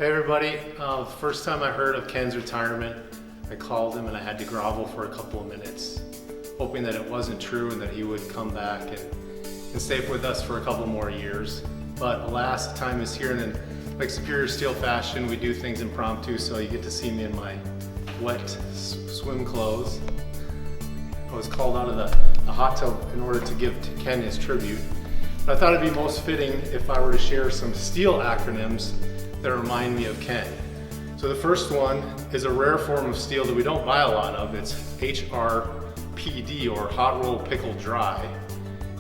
Hey everybody, the first time I heard of Ken's retirement, I called him and I had to grovel for a couple of minutes, hoping that it wasn't true and that he would come back and stay with us for a couple more years. But alas, time is here, and in like Superior Steel fashion, we do things impromptu, so you get to see me in my wet swim clothes. I was called out of the hot tub in order to give to Ken his tribute. But I thought it'd be most fitting if I were to share some steel acronyms that remind me of Ken. So the first one is a rare form of steel that we don't buy a lot of. It's HRPD, or hot roll pickle dry.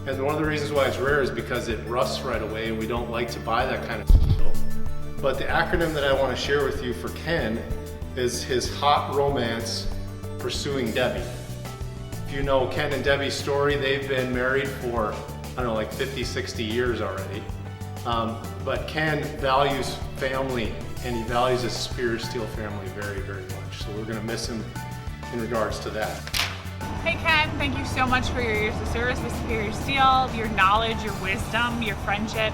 And one of the reasons why it's rare is because it rusts right away and we don't like to buy that kind of steel. But the acronym that I want to share with you for Ken is his hot romance pursuing Debbie. If you know Ken and Debbie's story, they've been married for, I don't know, like 50, 60 years already. But Ken values family, and he values his Superior Steel family very, very much. So we're gonna miss him in regards to that. Hey Ken, thank you so much for your years of service with Superior Steel, your knowledge, your wisdom, your friendship.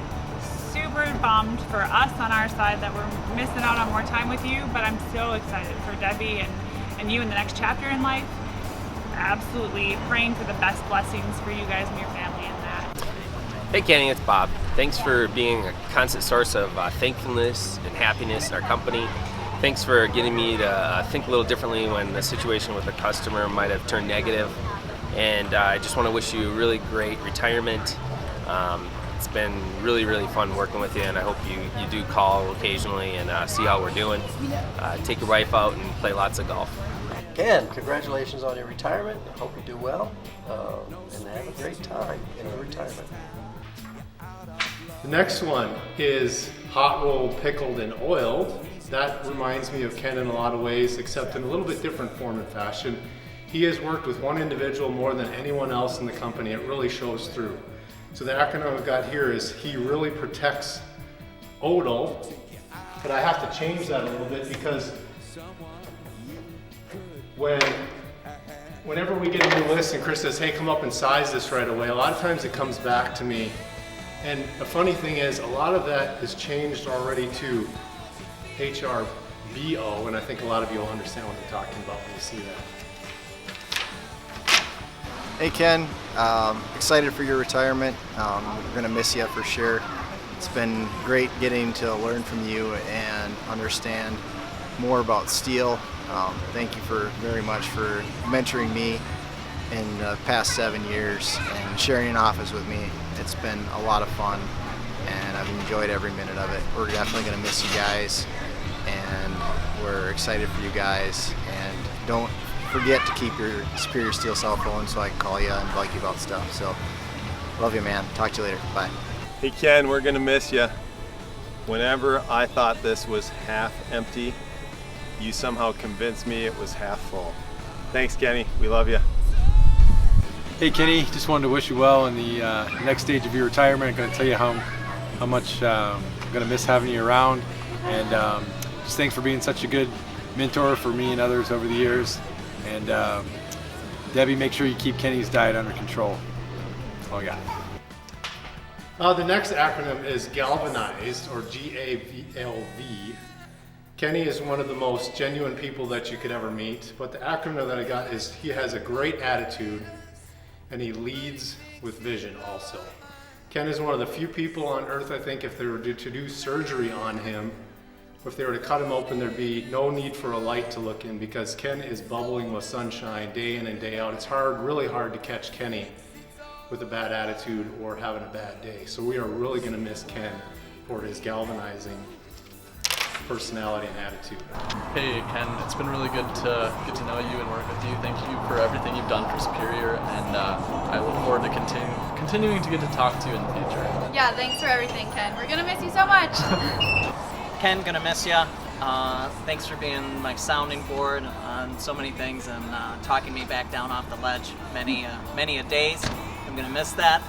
Super bummed for us on our side that we're missing out on more time with you, but I'm so excited for Debbie and you in the next chapter in life. Absolutely praying for the best blessings for you guys and your family in that. Hey Kenny, it's Bob. Thanks for being a constant source of thankfulness and happiness in our company. Thanks for getting me to think a little differently when the situation with a customer might have turned negative. And I just want to wish you a really great retirement. It's been really, really fun working with you, and I hope you do call occasionally and see how we're doing. Take your wife out and play lots of golf. Ken, congratulations on your retirement. I hope you do well and have a great time in your retirement. The next one is hot rolled, pickled, and oiled. That reminds me of Ken in a lot of ways, except in a little bit different form and fashion. He has worked with one individual more than anyone else in the company. It really shows through. So the acronym I've got here is he really protects Odal, but I have to change that a little bit because whenever we get a new list and Chris says, hey, come up and size this right away, a lot of times it comes back to me. And the funny thing is, a lot of that is changed already to HRBO, and I think a lot of you will understand what I'm talking about when you see that. Hey Ken, excited for your retirement. We're gonna miss you for sure. It's been great getting to learn from you and understand more about steel. Thank you very much for mentoring me in the past 7 years and sharing an office with me. It's been a lot of fun and I've enjoyed every minute of it. We're definitely going to miss you guys, and we're excited for you guys. And don't forget to keep your Superior Steel cell phone so I can call you and bug you about stuff. So, love you, man. Talk to you later. Bye. Hey Ken, we're gonna miss you. Whenever I thought this was half empty, you somehow convinced me it was half full. Thanks, Kenny. We love you. Hey Kenny, just wanted to wish you well in the next stage of your retirement. I'm going to tell you how much I'm going to miss having you around, and just thanks for being such a good mentor for me and others over the years. And Debbie, make sure you keep Kenny's diet under control. That's all I got. The next acronym is Galvanized, or GAVLV. Kenny is one of the most genuine people that you could ever meet, but the acronym that I got is he has a great attitude and he leads with vision also. Ken is one of the few people on earth, I think, if they were to do surgery on him, or if they were to cut him open, there'd be no need for a light to look in, because Ken is bubbling with sunshine day in and day out. It's hard, really hard to catch Kenny with a bad attitude or having a bad day. So we are really gonna miss Ken for his galvanizing personality and attitude. Hey Ken, it's been really good to get to know you and work with you. Thank you for everything you've done for Superior, and I look forward to continuing to get to talk to you in the future. Yeah, thanks for everything, Ken. We're gonna miss you so much. Ken, gonna miss you. Thanks for being my sounding board on so many things and talking me back down off the ledge many a days. I'm gonna miss that.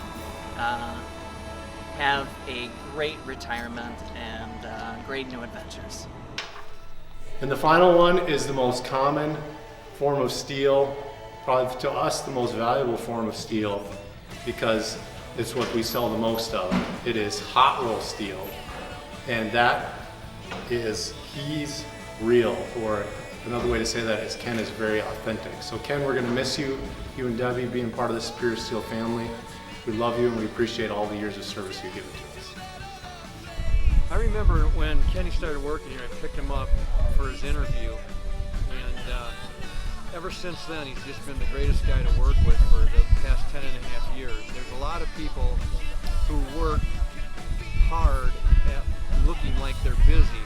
Have a great retirement and great new adventures. And the final one is the most common form of steel, probably to us the most valuable form of steel, because it's what we sell the most of. It is hot roll steel, and that is he's real, or another way to say that is Ken is very authentic. So Ken, we're gonna miss you, you and Debbie being part of the Superior Steel family. We love you and we appreciate all the years of service you've given to us. I remember when Kenny started working here, I picked him up for his interview, and ever since then he's just been the greatest guy to work with for the past 10.5 years. There's a lot of people who work hard at looking like they're busy,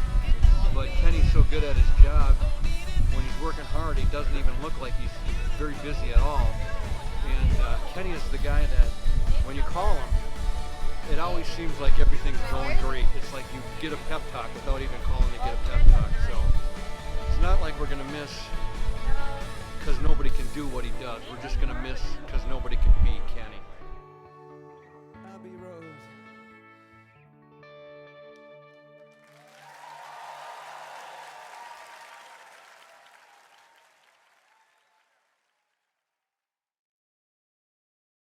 but Kenny's so good at his job, when he's working hard he doesn't even look like he's very busy at all. And Kenny is the guy that when you call him, it always seems like everything's going great. It's like you get a pep talk without even calling to get a pep talk. So it's not like we're going to miss because nobody can do what he does. We're just going to miss because nobody can beat Kenny.